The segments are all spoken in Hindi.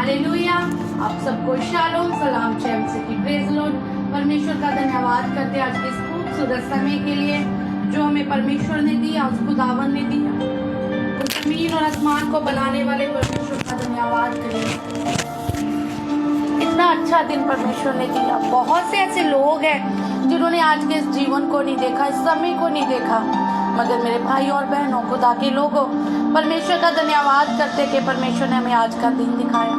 हालेलुया। आप सबको शालोम सलाम चैम से की प्रेज लॉर्ड। परमेश्वर का धन्यवाद करते आज के इस खूबसूरत समय के लिए जो हमें परमेश्वर ने दिया, उस खुदावन ने दिया। तो जमीन और आसमान को बनाने वाले परमेश्वर का धन्यवाद करें। इतना अच्छा दिन परमेश्वर ने दिया। बहुत से ऐसे लोग हैं जिन्होंने आज के इस जीवन को नहीं देखा, इस समय को नहीं देखा, मगर मेरे भाई और बहनों, खुदा के लोगों, परमेश्वर का धन्यवाद करते कि परमेश्वर ने हमें आज का दिन दिखाया,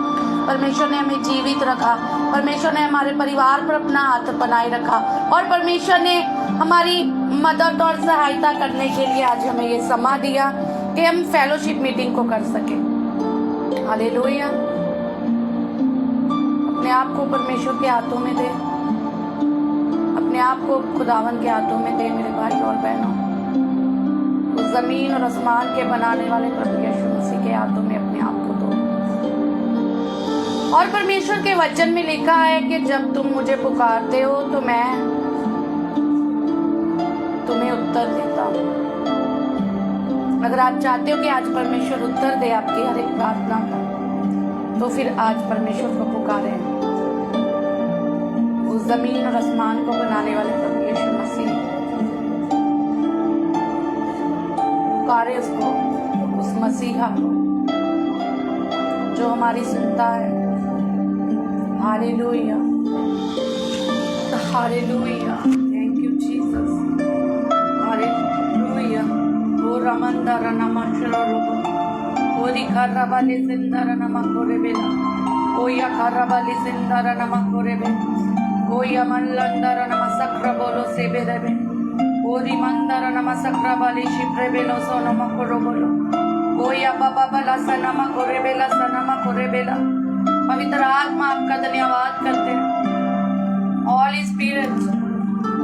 परमेश्वर ने हमें जीवित रखा, परमेश्वर ने हमारे परिवार पर अपना हाथ बनाए रखा और परमेश्वर ने हमारी मदद और सहायता करने के लिए आज हमें ये समय दिया कि हम फेलोशिप मीटिंग को कर सके। हालेलुया। अपने आप को परमेश्वर के हाथों में दे, अपने आप को खुदावन के हाथों में दे मेरे भाई और बहनों। उस जमीन और आसमान के बनाने वाले प्रभु यीशु मसीह के हाथों में अपने आप को दो। और परमेश्वर के वचन में लिखा है कि जब तुम मुझे पुकारते हो तो मैं तुम्हें उत्तर देता हूँ। अगर आप चाहते हो कि आज परमेश्वर उत्तर दे आपकी हर एक प्रार्थना का, तो फिर आज परमेश्वर को पुकारे। उस जमीन और आसमान को बनाने वाले प्रभु यीशु मसीह, पुकारे उसको, उस मसीहा को जो हमारी सुनता है। Hallelujah, hallelujah, thank you Jesus, hallelujah. ओ रमंदर नमश्रो ओ दिखारा वाले सिंदर नमक कोरे बेला, ओ या खारा वाले सिंदर नमक कोरे बे, ओ या मनलंदर नमसक्र बोलो से बेरबे, ओ रिमंदर नमसक्र वाले शिप्रे बेलो सो नमक कोरो बोलो, ओ या बाबा बला सनमा कोरे बेला, सनमा कोरे बेला। पवित्र आत्मा आपका धन्यवाद करते हैं। Holy Spirit,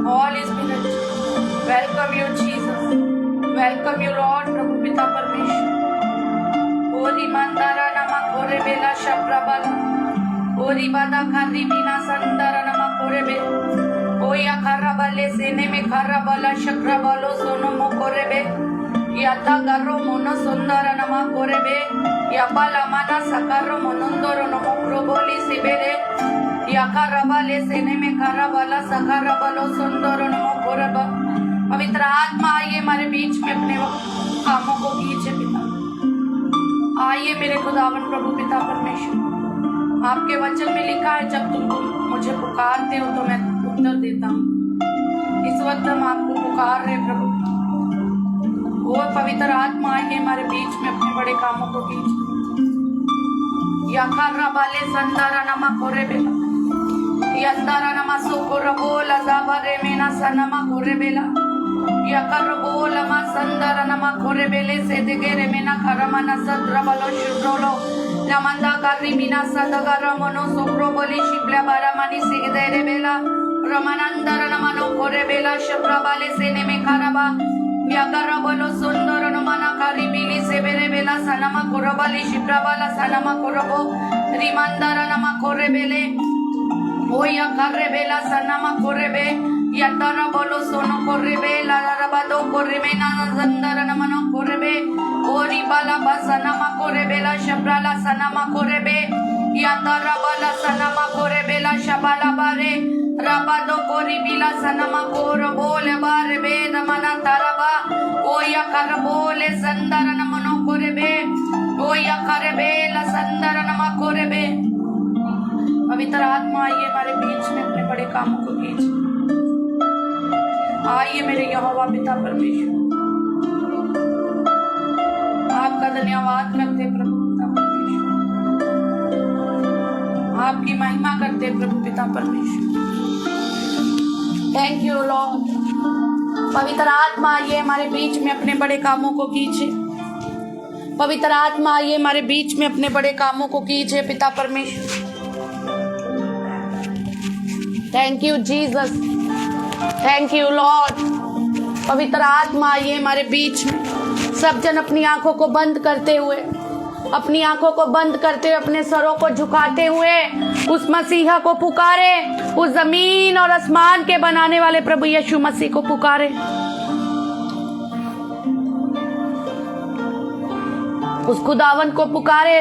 Holy Spirit, welcome you Jesus, welcome you Lord, प्रभु पिता परमेश्वर। ओरी मंदारा नमा कोरे बेला शप्रबल, ओरी बादा खारी बिना संदारा नमा कोरे बे, ओया खारा बले सेने में खारा बला शक्र बलो सोनो मो कोरे बे, याता गरो मोनो सुंदर नमा कोरे बे, या बाला माना सकारो मोनंदरो नमो प्रोबोली सिबेरे, या खारा बले सेने में खारा बला सकारा बलो सुंदरो नमो कोरे बे। पवित्र आत्मा आइए हमारे बीच में, अपने कामों को कीजिए पिता। आइए मेरे खुदावन प्रभु पिता परमेश्वर, आपके वचन में लिखा है जब तुम मुझे पुकारते हो तो मैं उत्तर देता हूँ। इस वक्त हम आपको पुकार रहे प्रभु। वो पवित्र आत्मा आइए हमारे बीच में, अपने बड़े कामों को कीजिए। या खारा बाले संदारा नमा कोरे बेला, यंदारा नमा सोकोरा बोला जाबारे मेना सनमा कोरे बेला, या कर बोला मा संदारा नमा कोरे बेले से दिगेरे मेना खरमाना सद्रा बलो शुद्रोलो, नमंदा कार्री मीना सदगारा मनो सोक्रो बोली शिप्ला बारा मनी सिगदेरे बेला, रमानंदर नमनो कोरे बेला शब्रा बाले सेने में खराबा, यागरा बोलो सुंदर नमना कार्री मिली से बेरे बेला सनमा कोरबाली शिप्रा बाला सनमा कोरबो, रिमंदर नमा कोरे बेले, ओ या कार्रे बेला सनमा कोरे बे, या तारा बोलो सोनो कोरे बे, लारा बादो कोरे में ना जंदर नमनो कोरे बे, ओरी बाला बसनमा कोरे बेला शब्राला सनमा कोरे बे, या तारा बाला सनमा कोरे बेला शबाला बारे, राबादो कोरी बिला सनमा कोरो बोले बारे बे नमना ताराबा, ओ या कर बोले संदर नमनो कोरे बे, ओ या करे बेला संदर नमा कोरे बे। पवित्र आत्मा आइए हमारे बीच में, अपने बड़े कामों को कीजिए। आइए मेरे यहोवा पिता परमेश्वर, आपका धन्यवाद करते प्रभु पिता परमेश्वर, आपकी महिमा करते प्रभु पिता परमेश्वर। Thank you Lord. पवित्र आत्मा आइए हमारे बीच में, अपने बड़े कामों को कीजिए। पवित्र आत्मा आइए हमारे बीच में, अपने बड़े कामों को कीजिए पिता परमेश्वर। Thank you Jesus, thank you Lord. पवित्र आत्मा आइए हमारे बीच में। सब जन अपनी आंखों को बंद करते हुए, अपनी आंखों को बंद करते हुए, अपने सरों को झुकाते हुए उस मसीहा को पुकारे, उस जमीन और आसमान के बनाने वाले प्रभु यीशु मसीह को पुकारे, उस खुदावन को पुकारे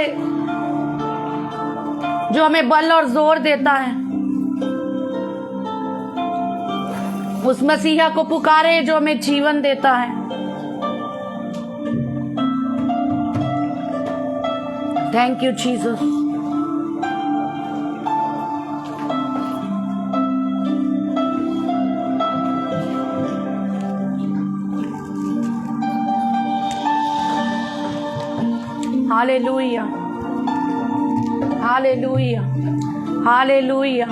जो हमें बल और जोर देता है। उस मसीहा को पुकारे जो हमें जीवन देता है। Thank you Jesus. Hallelujah, hallelujah, hallelujah,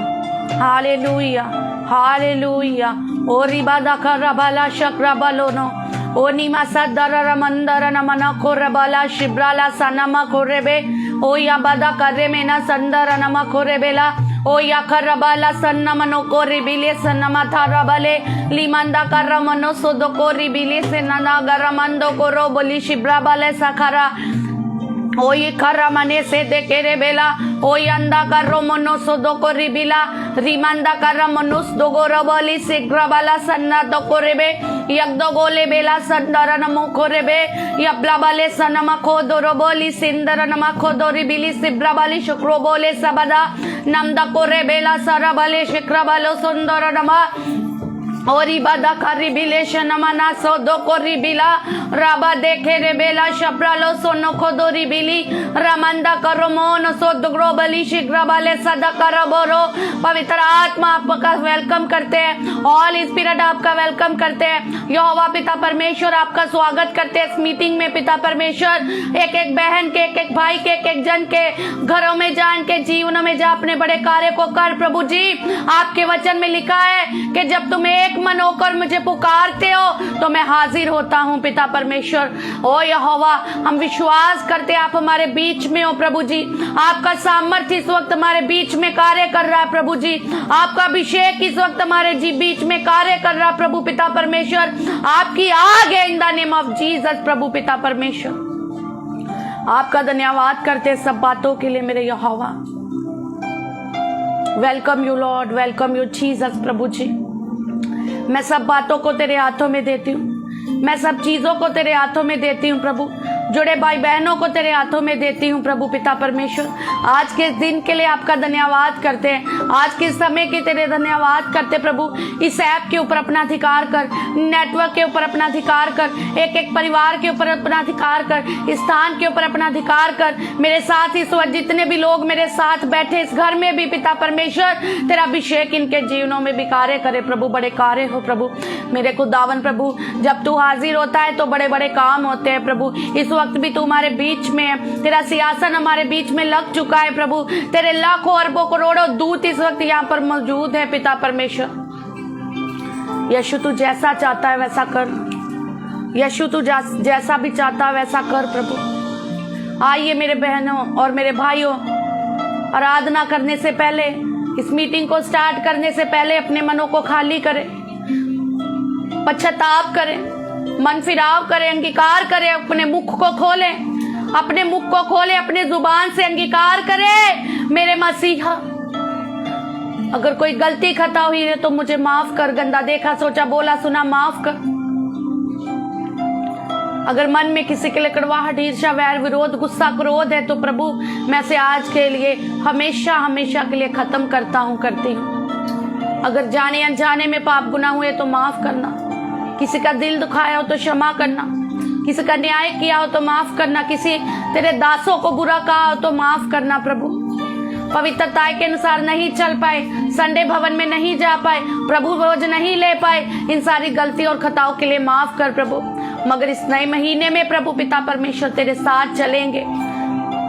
hallelujah, hallelujah. ओ रिबादा करबला शक्रबलोनो ओ निमा सदरर मंदर नमना कोरबला शिब्राला सनमा कोरेबे ओ या बदा करे मेना संदर नमा कोरेबेला ओ या करबला सन्नमनो कोरिबिले सन्नमा थारबले लिमंदा करमनो सोदो कोरिबिले सेनना गरमंदो कोरो बोली शिब्राबले सखरा ओ ये करमने से देकेरे बेला ओ यंदा करमनो सोदो कोरिबिला रिमंदा करमनुस दोगोरबली सिग्रबला सन्ना दो कोरेबे यगदो गोले बेला संदर नमो कोरेबे यब्लाबले सनमा खोदोरबली सिंदर नमा खोदोरिबिली सिब्राबली शुक्रोबोले सबदा नमदा कोरेबेला सरबले शिक्रबलो सुंदर नमा ओरी बदा करी बिलेशन मना सोदो कोरी बिला राबा देखे रे बेला शप्रालो सोनो खोदोरी बिली रमंदा करो मोन सोदो ग्रोबली शिग्रबले सदा करबोरो। पवित्र आत्मा आपका वेलकम करते हैं, ऑल स्पिरिट आपका वेलकम करते हैं। यहोवा पिता परमेश्वर आपका स्वागत करते हैं इस मीटिंग में। पिता परमेश्वर एक एक बहन के, एक एक भाई के, एक एक जन के घरों में जान के जीवनों में जा अपने बड़े कार्य को कर। प्रभु जी आपके वचन में लिखा है कि जब तुम एक मन होकर मुझे पुकारते हो तो मैं हाजिर होता हूँ। पिता परमेश्वर ओ यहोवा हम विश्वास करते आप हमारे बीच में हो। प्रभु जी आपका सामर्थ्य इस वक्त हमारे बीच में कार्य कर रहा है। प्रभु जी आपका अभिषेक इस वक्त हमारे बीच में कार्य कर रहा है। प्रभु पिता परमेश्वर आपकी आग है in the name of Jesus. प्रभु पिता परमेश्वर आपका धन्यवाद करते सब बातों के लिए मेरे यहोवा। Welcome you Lord, welcome you Jesus. प्रभु जी मैं सब बातों को तेरे हाथों में देती हूँ, मैं सब चीजों को तेरे हाथों में देती हूँ प्रभु। जुड़े भाई बहनों को तेरे हाथों में देती हूँ प्रभु पिता परमेश्वर। आज के दिन के लिए आपका धन्यवाद करते हैं, आज के समय के तेरे धन्यवाद करते प्रभु। इस ऐप के ऊपर अपना अधिकार कर, नेटवर्क के ऊपर अपना अधिकार कर, एक एक परिवार के ऊपर अपना अधिकार कर, स्थान के ऊपर अपना अधिकार कर। मेरे साथ इस वक्त जितने भी लोग मेरे साथ बैठे इस घर में भी पिता परमेश्वर तेरा अभिषेक इनके जीवनों में भी कार्य करे प्रभु, बड़े कार्य हो प्रभु। मेरे खुदावन प्रभु जब तू हाजिर होता है तो बड़े बड़े काम होते हैं प्रभु। इस वक्त भी तू हमारे बीच में है, तेरा सिंहासन हमारे बीच में लग चुका है प्रभु। तेरे लाखों अरबों करोड़ों दूत इस वक्त यहाँ पर मौजूद है पिता परमेश्वर। यीशु तू जैसा चाहता है वैसा कर, यीशु तू जैसा भी चाहता है वैसा कर प्रभु। आइए मेरे बहनों और मेरे भाइयों, आराधना करने से पहले, इस मीटिंग को स्टार्ट करने से पहले अपने मनों को खाली करें, पश्चाताप करें, मन फिराव करें, अंगीकार करें, अपने मुख को खोलें, अपने मुख को खोलें, अपने जुबान से अंगीकार करें मेरे मसीहा। अगर कोई गलती खता हुई है तो मुझे माफ कर, गंदा देखा सोचा बोला सुना माफ कर। अगर मन में किसी के लिए कड़वाहट, ईर्ष्या, वैर, विरोध, गुस्सा, क्रोध है तो प्रभु मैं से आज के लिए हमेशा हमेशा के लिए खत्म करता हूँ, करती हूँ। अगर जाने अनजाने में पाप गुनाह हुए तो माफ करना, किसी का दिल दुखाया हो तो क्षमा करना, किसी का न्याय किया हो तो माफ करना, किसी तेरे दासों को बुरा कहा हो तो माफ करना प्रभु। पवित्रता के अनुसार नहीं चल पाए, संडे भवन में नहीं जा पाए, प्रभु रोज नहीं ले पाए, इन सारी गलती और खताओं के लिए माफ कर प्रभु। मगर इस नए महीने में प्रभु पिता परमेश्वर तेरे साथ चलेंगे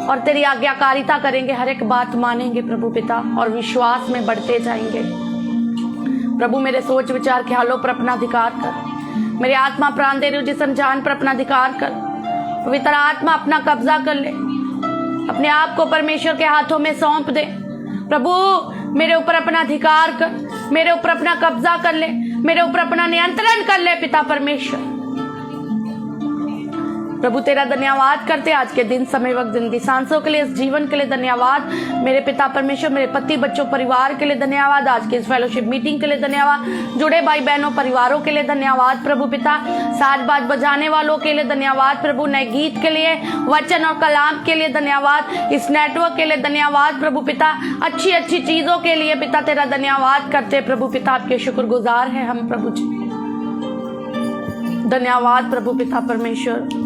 और तेरी आज्ञाकारिता करेंगे, हर एक बात मानेंगे प्रभु पिता और विश्वास में बढ़ते जाएंगे प्रभु। मेरे सोच विचार ख्यालों पर अपना अधिकार कर, मेरे आत्मा प्राण दे रही हूँ जिसम जान पर अपना अधिकार कर। पवित्र आत्मा अपना कब्जा कर ले, अपने आप को परमेश्वर के हाथों में सौंप दे प्रभु। मेरे ऊपर अपना अधिकार कर, मेरे ऊपर अपना कब्जा कर ले, मेरे ऊपर अपना नियंत्रण कर ले पिता परमेश्वर। प्रभु तेरा धन्यवाद करते आज के दिन, समय, वक्त, जिंदगी, सांसों के लिए, इस जीवन के लिए धन्यवाद। मेरे पिता परमेश्वर, मेरे पति, बच्चों, परिवार के लिए धन्यवाद। आज के इस फेलोशिप मीटिंग के लिए धन्यवाद। जुड़े भाई बहनों, परिवारों के लिए धन्यवाद प्रभु पिता। साज बाज बजाने वालों के लिए धन्यवाद प्रभु। नए गीत के लिए, वचन और कलाम के लिए धन्यवाद। इस नेटवर्क के लिए धन्यवाद प्रभु पिता। अच्छी अच्छी चीजों के लिए पिता तेरा धन्यवाद करते प्रभु पिता। आपके शुक्रगुजार है हम प्रभु जी। धन्यवाद प्रभु पिता परमेश्वर।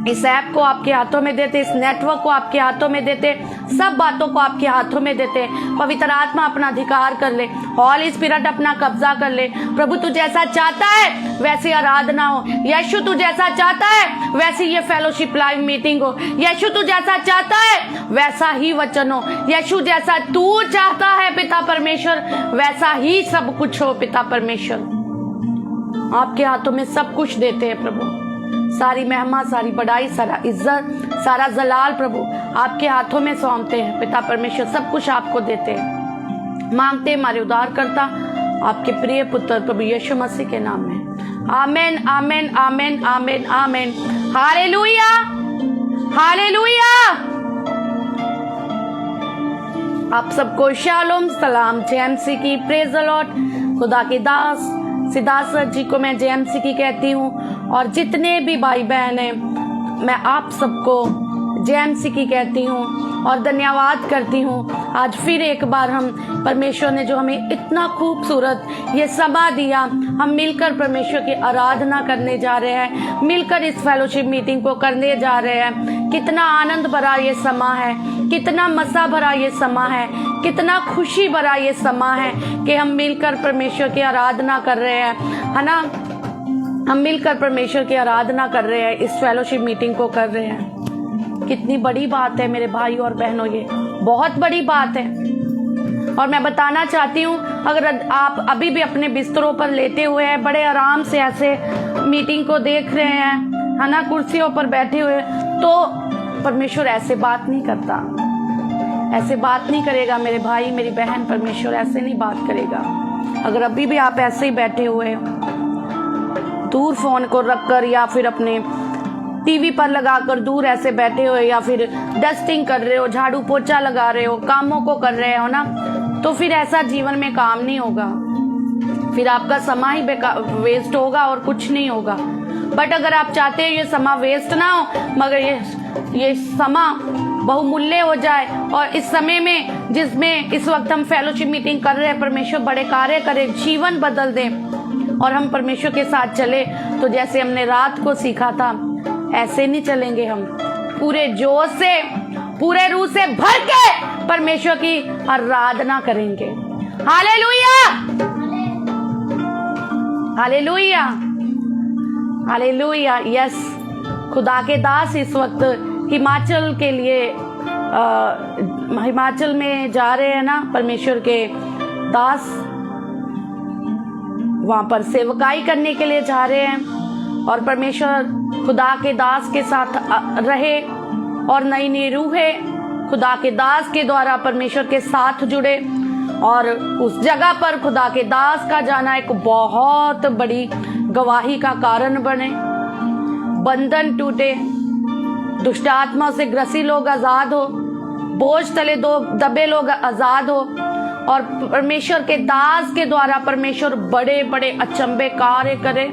इस ऐप को आपके हाथों में देते, इस नेटवर्क को आपके हाथों में देते, सब बातों को आपके हाथों में देते। पवित्र आत्मा अपना अधिकार कर ले, हॉली स्पिरिट अपना कब्जा कर ले प्रभु। तू जैसा चाहता है वैसी आराधना हो यीशु, तू जैसा चाहता है वैसी ये फेलोशिप लाइव मीटिंग हो यीशु, तू जैसा चाहता है वैसा ही वचन हो यीशु, जैसा तू चाहता है पिता परमेश्वर वैसा ही सब कुछ हो पिता परमेश्वर। आपके हाथों में सब कुछ देते हैं प्रभु। सारी महिमा, सारी बड़ाई, सारा इज्जत, सारा जलाल प्रभु आपके हाथों में सौंपते हैं पिता परमेश्वर। सब कुछ आपको देते हैं, मांगते हमारे उद्धारकर्ता आपके प्रिय पुत्र प्रभु यीशु मसीह के नाम में। Amen, amen, amen, amen, amen. Hallelujah, hallelujah. आप सबको शालोम, सलाम, जेएमसी की, प्रेज द लॉर्ड। खुदा के दास सिद्धार्थ जी को मैं जेएमसी की कहती हूँ, और जितने भी भाई बहन हैं मैं आप सबको जेएमसी की कहती हूँ और धन्यवाद करती हूँ। आज फिर एक बार हम परमेश्वर ने जो हमें इतना खूबसूरत ये समा दिया, हम मिलकर परमेश्वर की आराधना करने जा रहे हैं, मिलकर इस फेलोशिप मीटिंग को करने जा रहे हैं। कितना आनंद भरा ये समा है, कितना मजा भरा ये समा है, कितना खुशी भरा ये समा है कि हम मिलकर परमेश्वर की आराधना कर रहे हैं, है ना। हम मिलकर परमेश्वर की आराधना कर रहे हैं, इस फेलोशिप मीटिंग को कर रहे हैं। कितनी बड़ी बात है मेरे भाई और बहनों, ये बहुत बड़ी बात है। और मैं बताना चाहती हूँ, अगर आप अभी भी अपने बिस्तरों पर लेटे हुए हैं, बड़े आराम से ऐसे मीटिंग को देख रहे हैं, है ना, कुर्सियों पर बैठे हुए, तो परमेश्वर ऐसे बात नहीं करता, ऐसे बात नहीं करेगा मेरे भाई मेरी बहन। परमेश्वर ऐसे नहीं बात करेगा। अगर अभी भी आप ऐसे ही बैठे हुए हो, दूर फोन को रखकर या फिर अपने टीवी पर लगाकर दूर ऐसे बैठे हो, या फिर डस्टिंग कर रहे हो, झाड़ू पोछा लगा रहे हो, कामों को कर रहे हो ना, तो फिर ऐसा जीवन में काम नहीं होगा, फिर आपका समय ही वेस्ट होगा और कुछ नहीं होगा। बट अगर आप चाहते हैं ये समय वेस्ट ना हो, मगर ये समय बहुमूल्य हो जाए, और इस समय में जिसमें इस वक्त हम फेलोशिप मीटिंग कर रहे हैं, परमेश्वर बड़े कार्य करे, जीवन बदल दे और हम परमेश्वर के साथ चले, तो जैसे हमने रात को सीखा था ऐसे नहीं चलेंगे। हम पूरे जोश से, पूरे रूह से भर के परमेश्वर की आराधना करेंगे। Hallelujah, hallelujah, hallelujah. यस, खुदा के दास इस वक्त हिमाचल के लिए हिमाचल में जा रहे हैं ना, परमेश्वर के दास वहां पर सेवकाई करने के लिए जा रहे हैं, और परमेश्वर खुदा के दास के साथ रहे और नई नई रूहें खुदा के दास के द्वारा परमेश्वर के साथ जुड़े, और उस जगह पर खुदा के दास का जाना एक बहुत बड़ी गवाही का कारण बने। बंधन टूटे, दुष्ट आत्मा से ग्रसी लोग आजाद हो, बोझ तले दबे लोग आजाद हो, और परमेश्वर के दास के द्वारा परमेश्वर बड़े बड़े अचंभे कार्य करे।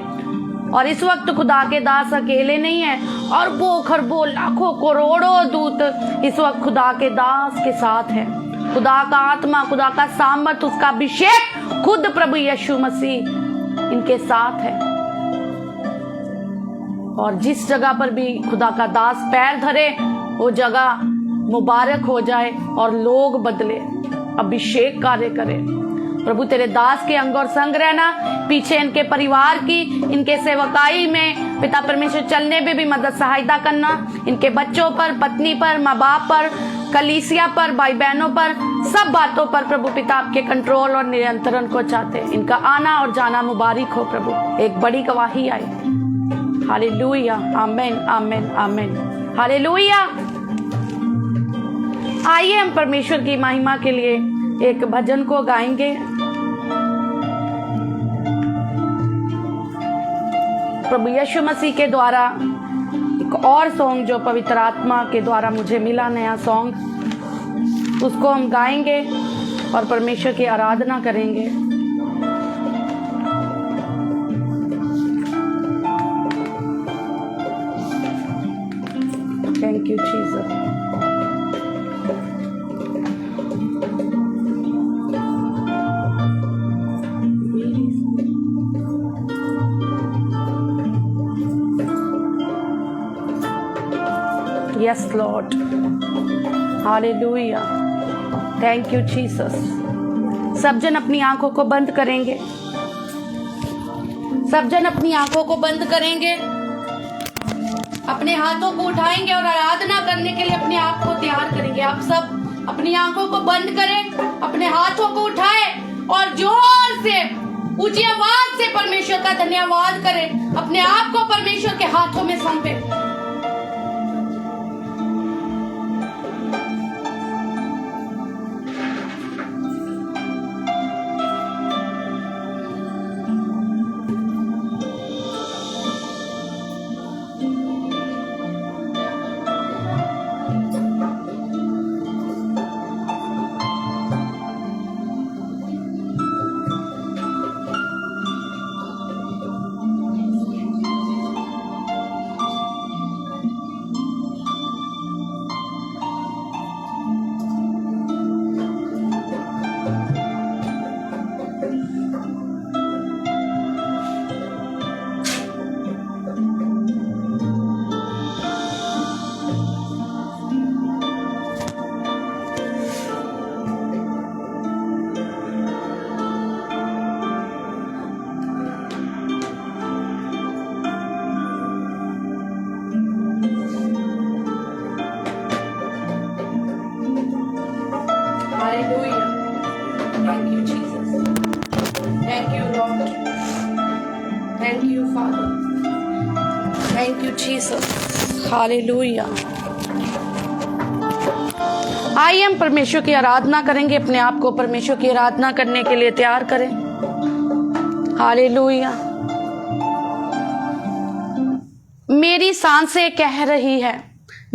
और इस वक्त खुदा के दास अकेले नहीं है, और वो खरबों लाखों करोड़ों दूत इस वक्त खुदा के दास के साथ है। खुदा का आत्मा, खुदा का सामर्थ, उसका अभिषेक खुद प्रभु यीशु मसीह इनके साथ है। और जिस जगह पर भी खुदा का दास पैर धरे, वो जगह मुबारक हो जाए और लोग बदले, अभिषेक कार्य करे। प्रभु तेरे दास के अंग और संग रहना, पीछे इनके परिवार की, इनके सेवकाई में पिता परमेश्वर चलने में भी मदद सहायता करना, इनके बच्चों पर, पत्नी पर, माँ बाप पर, कलीसिया पर, भाई बहनों पर, सब बातों पर प्रभु पिता आपके कंट्रोल और नियंत्रण को चाहते हैं। इनका आना और जाना मुबारक हो प्रभु, एक बड़ी गवाही आई। हालेलुया, आमेन, आमेन, आमेन, हालेलुया। आइए हम परमेश्वर की महिमा के लिए एक भजन को गाएंगे। प्रभु यीशु मसीह के द्वारा एक और सॉन्ग जो पवित्र आत्मा के द्वारा मुझे मिला, नया सॉन्ग, उसको हम गाएंगे और परमेश्वर की आराधना करेंगे। Thank you Jesus. Yes, Lord. Hallelujah. Thank you, Jesus. सब जन अपनी आंखों को बंद करेंगे। सब जन अपनी आंखों को बंद करेंगे, अपने हाथों को उठाएंगे और आराधना करने के लिए अपने आप को तैयार करेंगे। आप सब अपनी आंखों को बंद करें, अपने हाथों को उठाएं और जोर से ऊंची आवाज से परमेश्वर का धन्यवाद करें। अपने आप को परमेश्वर के हाथों में सौंपे। हालेलुया। आइए हम परमेश्वर की आराधना करेंगे। अपने आप को परमेश्वर की आराधना करने के लिए तैयार करें। हालेलुया। मेरी सांसें कह रही है,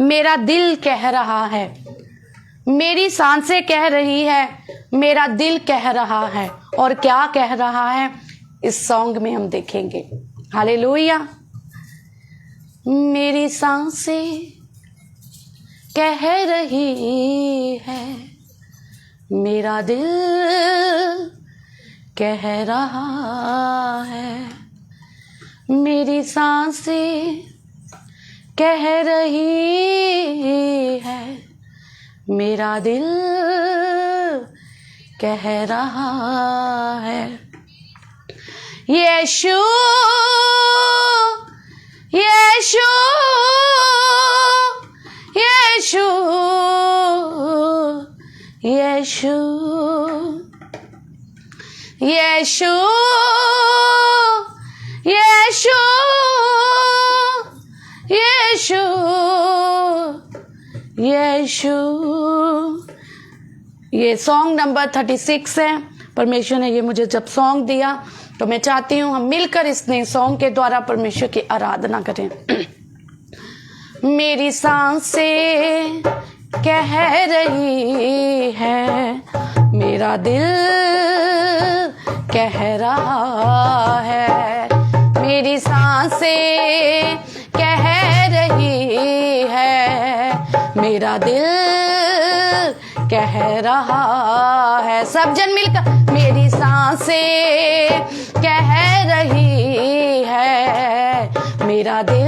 मेरा दिल कह रहा है। मेरी सांसें कह रही है, मेरा दिल कह रहा है। और क्या कह रहा है इस सॉन्ग में हम देखेंगे। हालेलुया। मेरी सांसें कह रही है, मेरा दिल कह रहा है। मेरी सांसें कह रही है, मेरा दिल कह रहा है। यीशु यीशु यीशु यीशु यीशु यीशु यीशु यीशु। ये सॉन्ग नंबर 36 है। परमेश्वर ने ये मुझे जब सॉन्ग दिया तो मैं चाहती हूँ हम मिलकर इस नए सॉन्ग के द्वारा परमेश्वर की आराधना करें। मेरी सांसें कह रही है, मेरा दिल कह रहा है। मेरी सांसें कह रही है, मेरा दिल कह रहा है। सब जन मिलकर मेरी सांसें कह रही है, मेरा दिल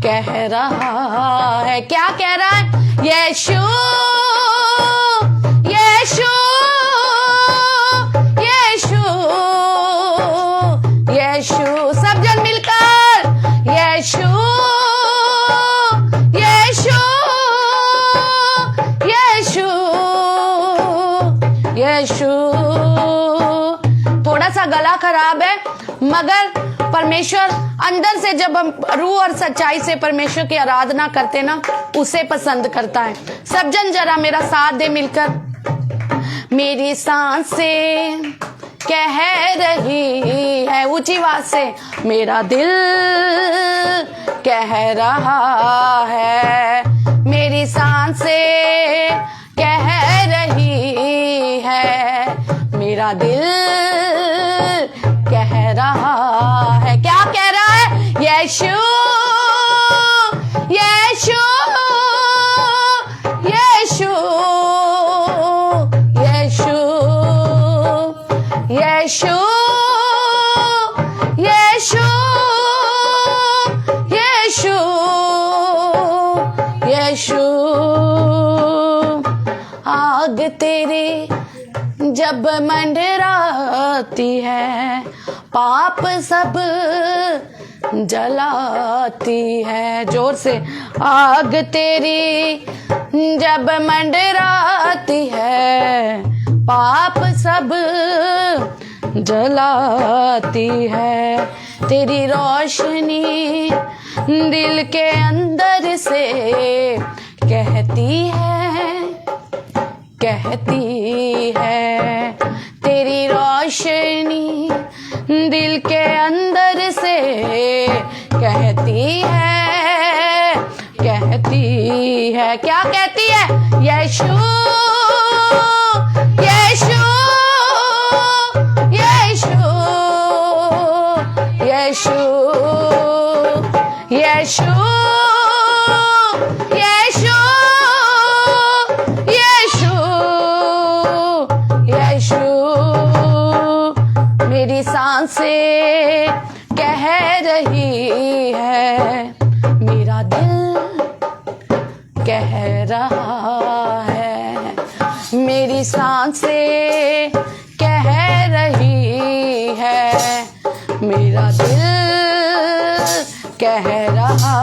कह रहा है। क्या कह रहा है? यीशु यीशु यीशु यीशु। सब जन मिलकर यीशु यीशु यीशु यीशु। थोड़ा सा गला खराब है, मगर परमेश्वर अंदर से जब हम रूह और सच्चाई से परमेश्वर की आराधना करते ना, उसे पसंद करता है। सब जन जरा मेरा साथ दे मिलकर। मेरी सांसें कह रही है, ऊंची आवाज से, मेरा दिल कह रहा है, मेरी सांसें कह रही है, मेरा दिल कह रहा है। क्या कह रहा है? यीशु यीशु यीशु यीशु यीशु यीशु यीशु यीशु। आग तेरी जब मंडराती है, पाप सब जलाती है। जोर से, आग तेरी जब मंडराती है, पाप सब जलाती है। तेरी रोशनी दिल के अंदर से कहती है, तेरी रोशनी दिल के अंदर से कहती है। क्या कहती है? यीशु यीशु यीशु यीशु यीशु यीशु यीशु यीशु। मेरी सांसें कह रही है, मेरा दिल कह रहा है, मेरी सांसें कह रही है, मेरा दिल कह रहा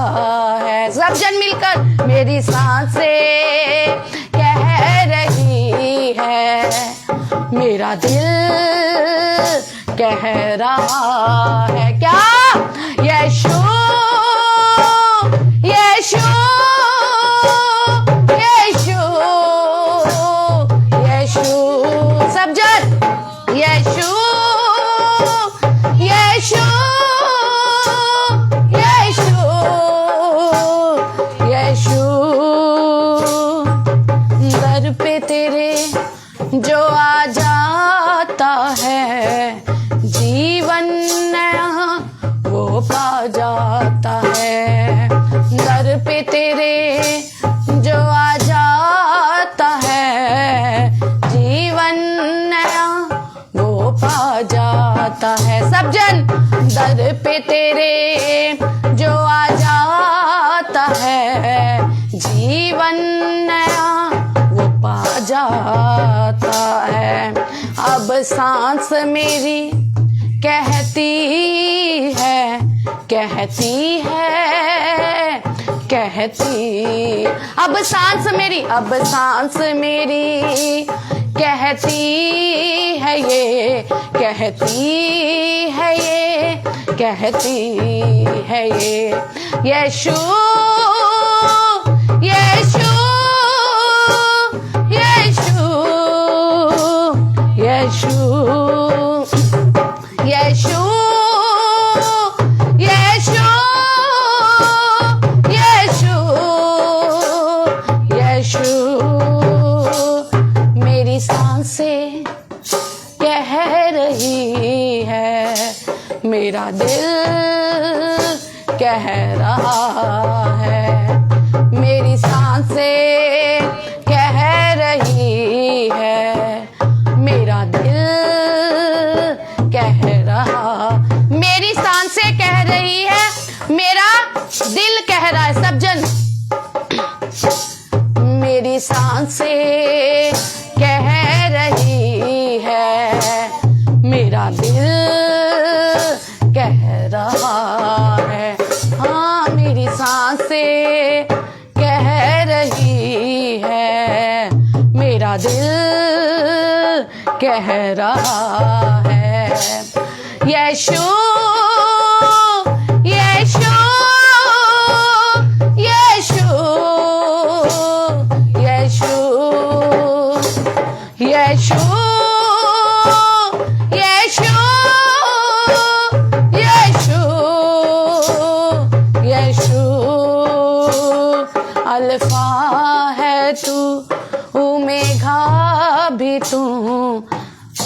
है। सब जन मिलकर, मेरी सांसें कह रही है, मेरा दिल कह रहा है। क्या? यीशु यीशु यीशु यीशु। सब जन, यीशु यीशु यीशु यीशु। दर पे तेरे जो आ जाता है, जीवन नया वो पा जाता है। दर पे तेरे जो आ जाता है, जीवन नया वो पा जाता है। सब जन, दर पे तेरे जो आ जाता है, जीवन नया वो पा जाता है। अब सांस मेरी कहती है, अब सांस मेरी कहती है ये, यीशु यीशु यीशु यीशु यीशु यीशु यीशु यीशु। मेरी सांसें कह रही है, मेरा दिल कह रहा है, मेरी सांसें कह रही है, मेरा दिल कह रहा। मेरी सांसें कह रही है, मेरा दिल कह रहा है। सब जन, मेरी सांसें कह रही है, मेरा दिल कह रहा है। हाँ, मेरी सांसें कह रही है, मेरा दिल कह रहा है। यीशु यीशु यीशु यीशु यीशु यीशु अल्फा है तू, ओमेगा भी तू,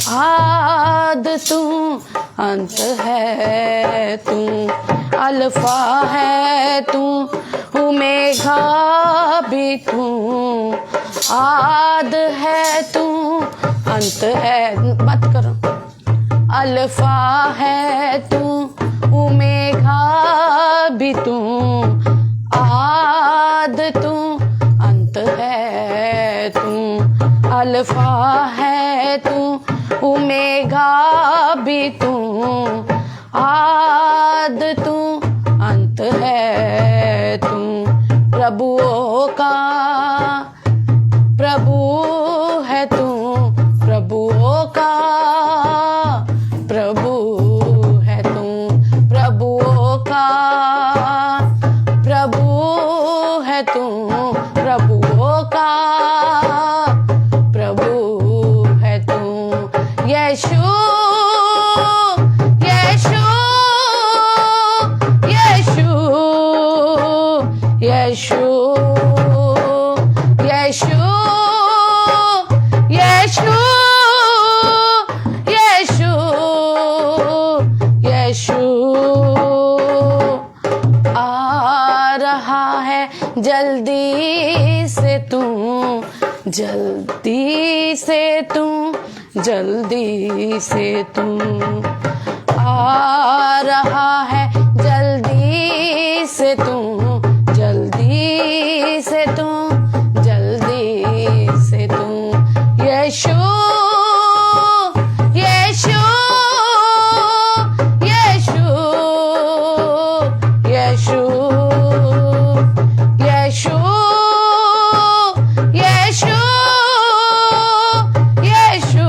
आद तू, अंत है तू। अल्फा है तू, ओमेगा भी तू, आद है तू, अंत है। मत करो। अल्फा है तू, ओमेगा भी तू, आद तू, अंत है तू। अल्फा है तू, ओमेगा भी तू, आद तू, अंत है तू। प्रभुओं का प्रभु है तू, प्रभुओं का प्रभु है तू, प्रभुओं का प्रभु है तू, प्रभुओं का प्रभु है तू। यीशु यीशु यीशु यीशु यीशु यीशु यीशु यीशु आ रहा है जल्दी से तू, जल्दी से तू, जल्दी से तू आ रहा है, जल्दी से तू, जल्दी से तू, जल्दी से तू। यीशु यीशु यीशु यीशु यीशु यीशु यीशु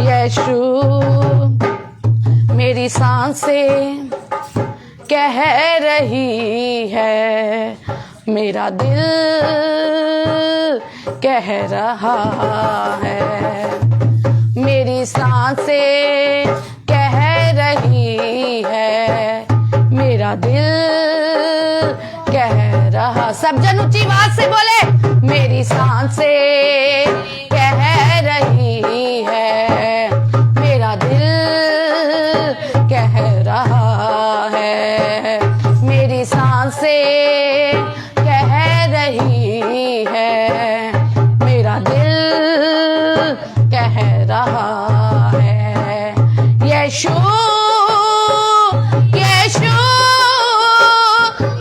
यीशु। मेरी सांसें कह रही है, मेरा दिल कह रहा है। मेरी सांसें कह रही है, मेरा दिल कह रहा। सब जन ऊंची आवाज से बोले। मेरी सांसें कह रही है, मेरा दिल कह रहा है। मेरी सांसें कह रही है, मेरा दिल कह रहा है। यीशु यीशु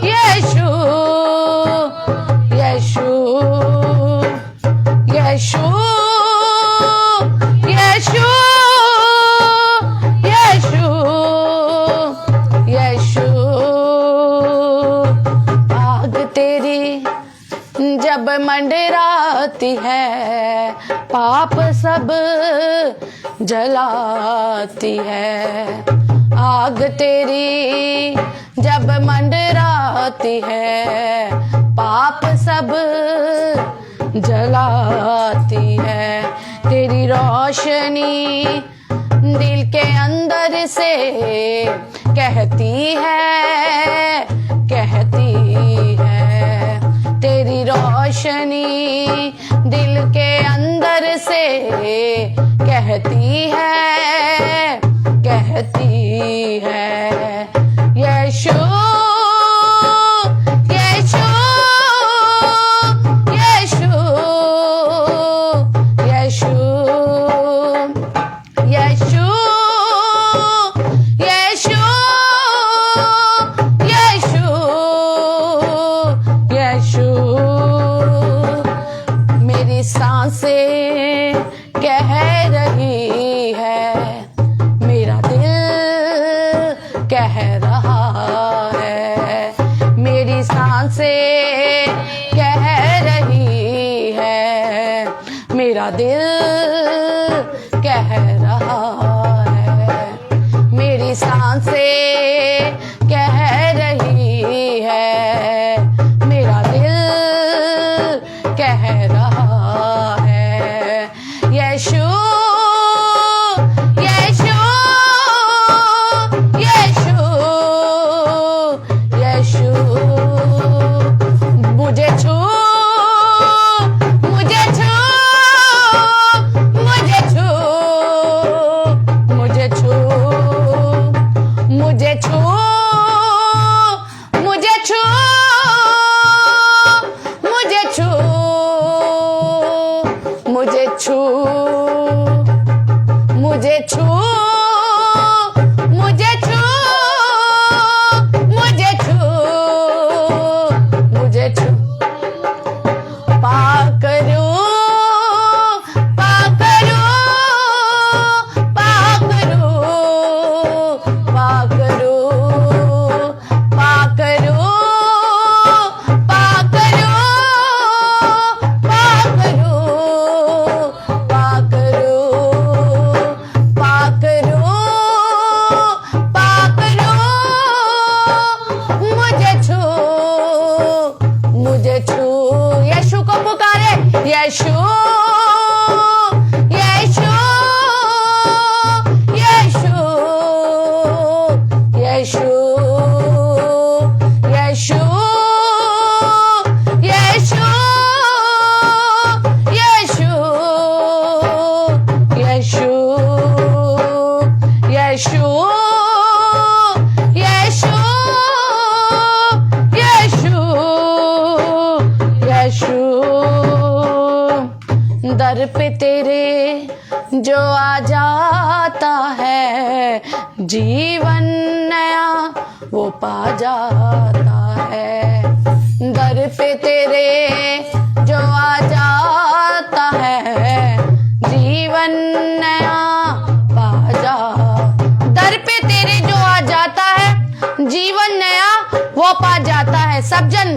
यीशु यीशु यीशु यीशु यीशु यीशु। आग तेरी जब मंडराती है, पाप सब जलाती है। आग तेरी जब मंडराती है, पाप सब जलाती है। तेरी रोशनी दिल के अंदर से कहती है, कहती है। तेरी रोशनी दिल के अंदर से कहती है, कहती है। यीशु यीशु यीशु यीशु यीशु यीशु यीशु यीशु। मेरी सांसें कह रही है, मेरा दिल कह रहा है। मेरी सांसें कह रही है, मेरा दिल कह रहा है। मेरी सांसें कह रही है, मेरा दिल कह रहा है। यीशु यीशु यीशु यीशु यीशु यीशु यीशु यीशु यीशु यीशु यीशु यीशु यीशु यीशु यीशु यीशु दर पे तेरे जो आ जाता है जीवन नया वो पा जाता है। दर पे तेरे जो आ जाता है जीवन नया पा जा। दर पे तेरे जो आ जाता है जीवन नया वो पा जाता है। सब जन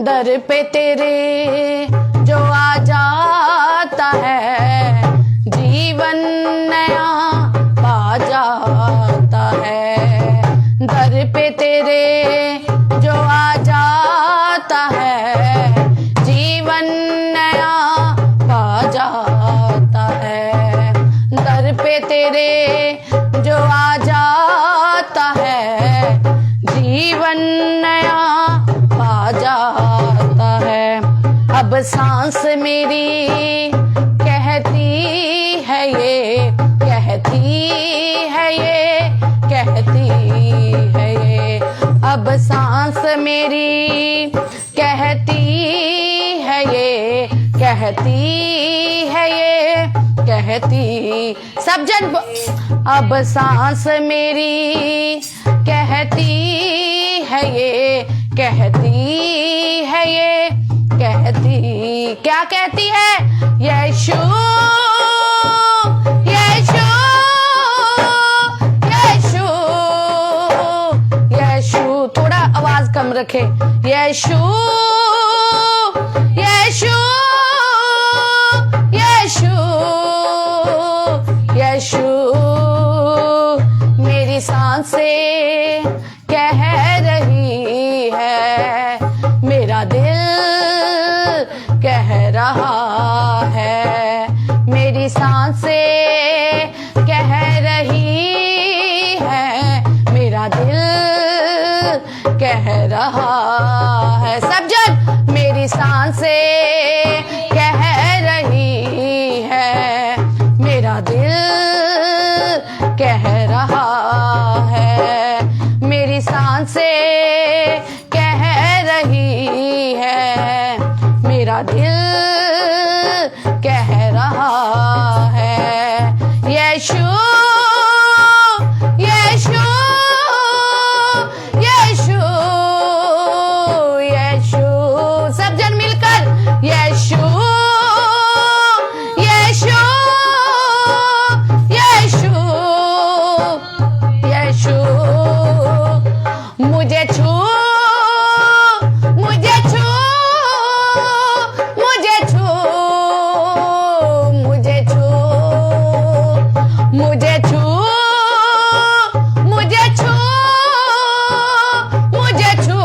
दर पे तेरे जो आ जाता है जीवन नया पा जाता है। दर पे तेरे जो आ जाता है जीवन नया पा जाता है। दर पे तेरे जो आ जाता है जीवन नया पा जाता है। अब सांस मेरी कहती है ये कहती है ये कहती है ये। अब सांस मेरी कहती है ये कहती है ये कहती। सब जन अब सांस मेरी कहती है ये कहती है ये कहती। क्या कहती है? यीशु यीशु यीशु यीशु। थोड़ा आवाज कम रखे। यीशु यीशु यीशु यीशु। मेरी सांसें कह रही है मेरा दिल कह रहा है। मेरी सांसें कह रही है मेरा दिल कह रहा है। सब जन मेरी सांसें कह रही है मेरा दिल कह रहा है। मेरी सांसें कह रही है मेरा दिल कह रहा है। यीशु यीशु यीशु यीशु। सब जन मिलकर यीशु यीशु यीशु यीशु। मुझे छू मुझे छू मुझे छू मुझे छू मुझे छू मुझे छू मुझे छू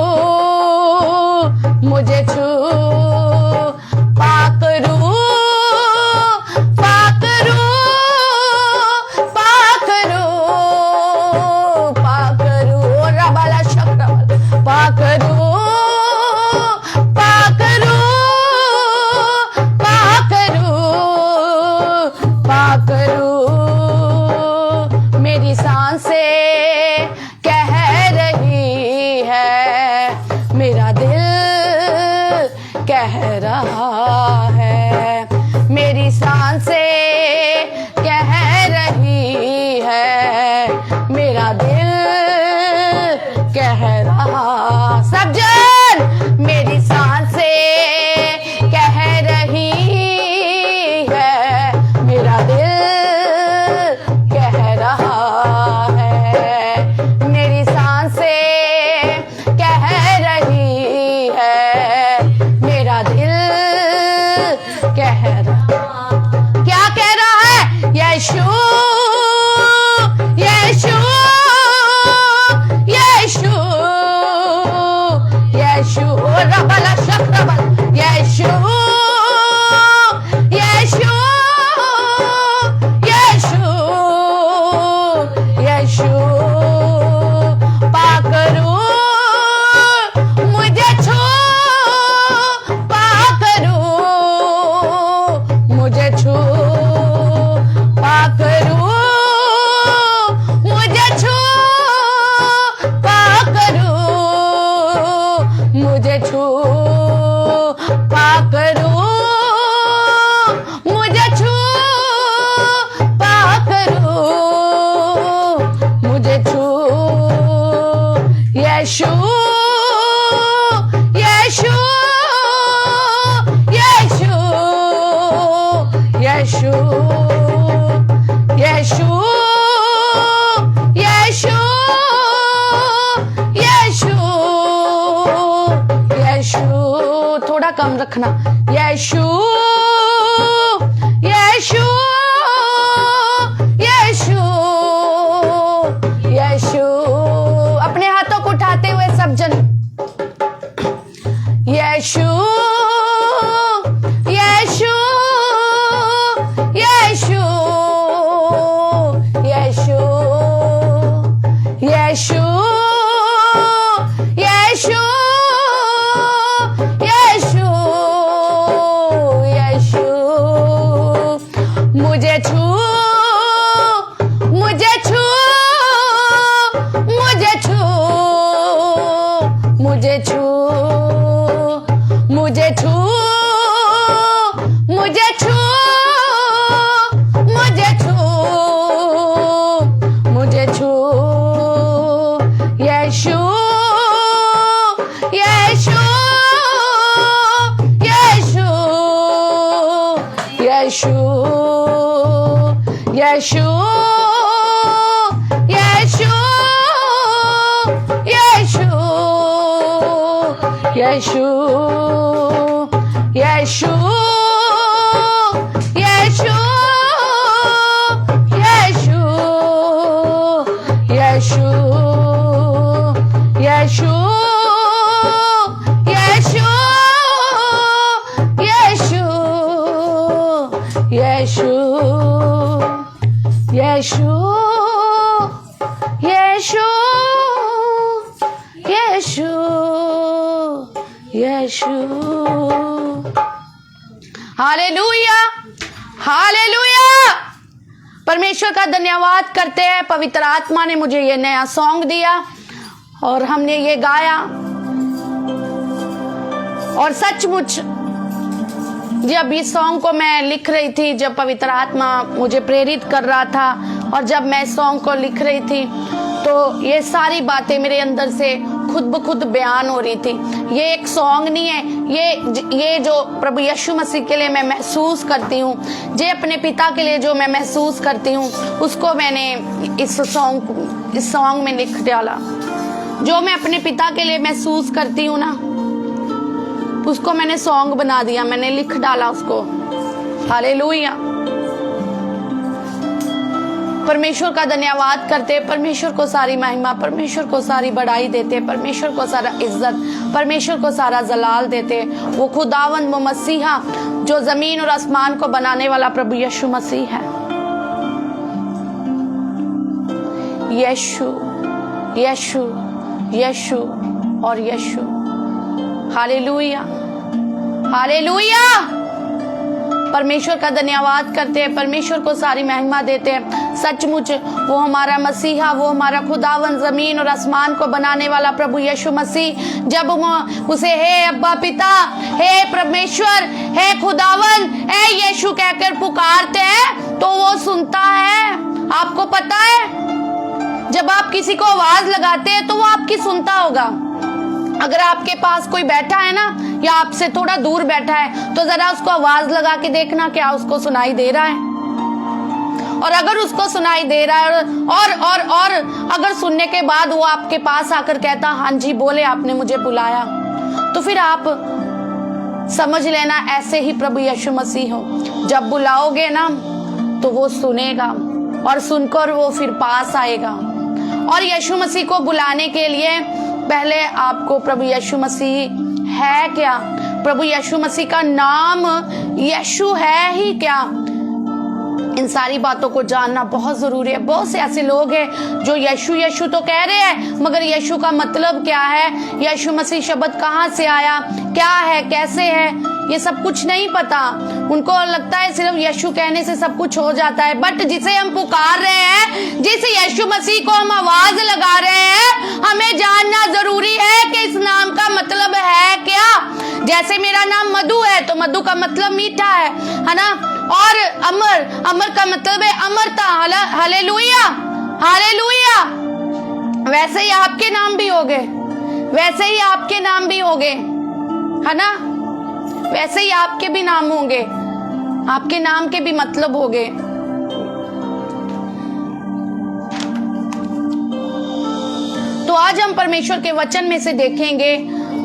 मुझे छू। पाक रूह पाक रूह पाक रूह पाक रूह रबाला शक्रबल पाक रूह पाक रूह पाक रूह पाक रूह। मेरी सांसें कह रही है मेरा दिल कह रहा है। मेरी सांसें कह रही है मेरा दिल कह रहा। सब जन मेरी सांसें कह रही है मेरा दिल कह रहा है। मेरी सांसें कह रही है मेरा दिल कह रहा। क्या कह रहा है? यीशु यीशु यीशु यीशु। रबला शक्रबल यीशु यीशु यीशु यीशु पाकरू मुझे छू पाकरू मुझे छू पाकरू मुझे छू पाकरू मुझे छू पाकरू मुझे छू पाकरू मुझे छू यीशु यीशु यीशु यीशु यीशु यीशु यीशु यीशु थोड़ा कम रखना यीशु यीशु यीशु यीशु अपने हाथों को उठाते हुए सब जन यीशु यीशु यीशु यीशु यीशु यीशु यीशु यीशु मुझे छू मुझे छू मुझे छू मुझे छू मुझे छू मुझे छू मुझे छू मुझे छू यीशु यीशु यीशु यीशु यीशु यीशु यीशु यीशु यीशु यीशु यीशु यीशु यीशु यीशु यीशु यीशु यीशु यीशु यीशु हालेलुया हालेलुया। परमेश्वर का धन्यवाद करते हैं। पवित्र आत्मा ने मुझे ये नया सॉन्ग दिया और हमने ये गाया और सचमुच जब इस सॉन्ग को मैं लिख रही थी, जब पवित्र आत्मा मुझे प्रेरित कर रहा था और जब मैं सॉन्ग को लिख रही थी तो ये सारी बातें मेरे अंदर से खुद ब खुद बयान हो रही थी। ये एक सॉन्ग नहीं है, ये जो प्रभु यीशु मसीह के लिए मैं महसूस करती हूँ, जे अपने पिता के लिए जो मैं महसूस करती हूँ उसको मैंने इस सॉन्ग में लिख डाला। जो मैं अपने पिता के लिए महसूस करती हूँ ना, उसको मैंने सॉन्ग बना दिया, मैंने लिख डाला उसको। हालेलुया। परमेश्वर का धन्यवाद करते, परमेश्वर को सारी महिमा, परमेश्वर को सारी बड़ाई देते, परमेश्वर को सारा इज्जत, परमेश्वर को सारा जलाल देते। वो खुदावंद वो मसीहा जो जमीन और आसमान को बनाने वाला प्रभु यीशु मसीह है। यीशु यीशु यीशु और यीशु। Hallelujah hallelujah. परमेश्वर का धन्यवाद करते हैं, परमेश्वर को सारी महिमा देते हैं। सचमुच वो हमारा मसीहा, वो हमारा खुदावन जमीन और आसमान को बनाने वाला प्रभु यीशु मसीह, जब उसे हे अब्बा पिता, हे परमेश्वर, हे खुदावन, हे यीशु कहकर पुकारते हैं तो वो सुनता है। आपको पता है जब आप किसी को आवाज लगाते हैं तो वो आपकी सुनता होगा। अगर आपके पास कोई बैठा है ना या आपसे थोड़ा दूर बैठा है तो जरा उसको आवाज लगा के देखना क्या उसको सुनाई दे रहा है। और अगर उसको सुनाई दे रहा है और अगर सुनने के बाद वो आपके पास आकर कहता हाँ जी बोले आपने मुझे बुलाया, तो फिर आप समझ लेना ऐसे ही प्रभु यीशु मसीह हो। जब बुलाओगे ना तो वो सुनेगा और सुनकर वो फिर पास आएगा। और यीशु मसीह को बुलाने के लिए पहले आपको प्रभु यीशु मसीह है क्या, प्रभु यीशु मसीह का नाम यीशु है ही क्या, इन सारी बातों को जानना बहुत जरूरी है। बहुत से ऐसे लोग हैं जो यीशु यीशु तो कह रहे हैं, मगर यीशु का मतलब क्या है, यीशु मसीह शब्द कहाँ से आया, क्या है, कैसे है, ये सब कुछ नहीं पता। उनको लगता है सिर्फ यीशु कहने से सब कुछ हो जाता है। बट जिसे हम पुकार रहे हैं, जिस यीशु मसीह को हम आवाज लगा रहे हैं, हमें जानना जरूरी है कि इस नाम का मतलब है क्या। जैसे मेरा नाम मधु है तो मधु का मतलब मीठा है ना, और अमर, अमर का मतलब है अमरता। Hallelujah, hallelujah. वैसे ही आपके नाम भी होंगे, वैसे ही आपके नाम भी होंगे, है ना, वैसे ही आपके भी नाम होंगे, आपके नाम के भी मतलब होंगे। तो आज हम परमेश्वर के वचन में से देखेंगे,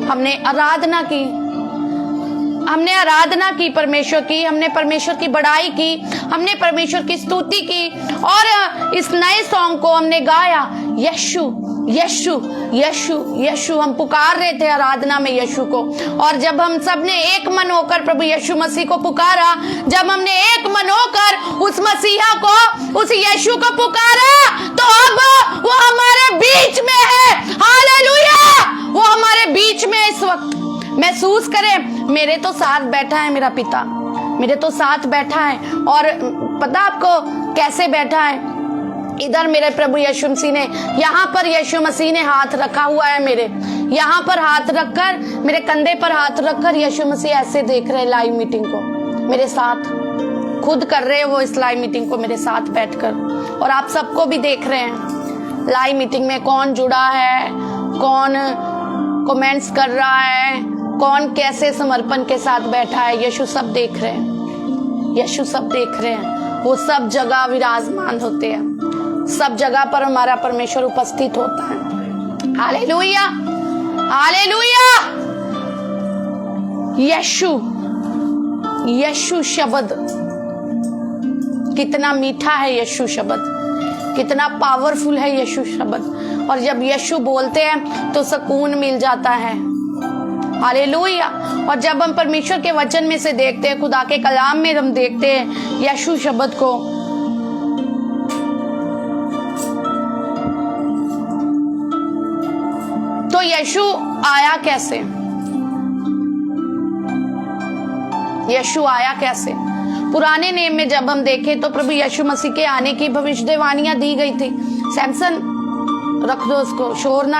हमने आराधना की, हमने आराधना की परमेश्वर की, हमने परमेश्वर की बड़ाई की, हमने परमेश्वर की स्तुति की, और इस नए सॉन्ग को हमने गाया, यीशु यीशु यीशु यीशु। हम पुकार रहे थे आराधना में यीशु को, और जब हम सब ने एक मन होकर प्रभु यीशु मसीह को पुकारा, जब हमने एक मन होकर उस मसीहा को, उस यीशु को पुकारा, तो अब वो हमारे बीच में है। हालेलुया, वो हमारे बीच में इस वक्त महसूस करें। मेरे तो साथ बैठा है मेरा पिता, मेरे तो साथ बैठा है, और पता आपको कैसे बैठा है, इधर मेरे प्रभु यीशु मसीह ने, यहाँ पर यीशु मसीह ने हाथ रखा हुआ है मेरे, यहाँ पर हाथ रखकर, मेरे कंधे पर हाथ रखकर यीशु मसीह ऐसे देख रहे लाइव मीटिंग को मेरे साथ, खुद कर रहे वो इस लाइव मीटिंग को मेरे साथ बैठकर, और आप सबको भी देख रहे हैं लाइव मीटिंग में कौन जुड़ा है, कौन कमेंट्स कर रहा है, कौन कैसे समर्पण के साथ बैठा है। यीशु सब देख रहे हैं, यीशु सब देख रहे हैं, वो सब जगह विराजमान होते हैं, सब जगह पर हमारा परमेश्वर उपस्थित होता है। Hallelujah, hallelujah. यीशु, यीशु शब्द कितना मीठा है, यीशु शब्द कितना पावरफुल है यीशु शब्द, और जब यीशु बोलते हैं तो सुकून मिल जाता है। हालेलुया। और जब हम परमेश्वर के वचन में से देखते हैं, खुदा के कलाम में हम देखते हैं यीशु शब्द को, तो यीशु आया कैसे, यीशु आया कैसे। पुराने नेम में जब हम देखें तो प्रभु यीशु मसीह के आने की भविष्यवाणियां दी गई थी। सैमसन रख दो उसको, शोर ना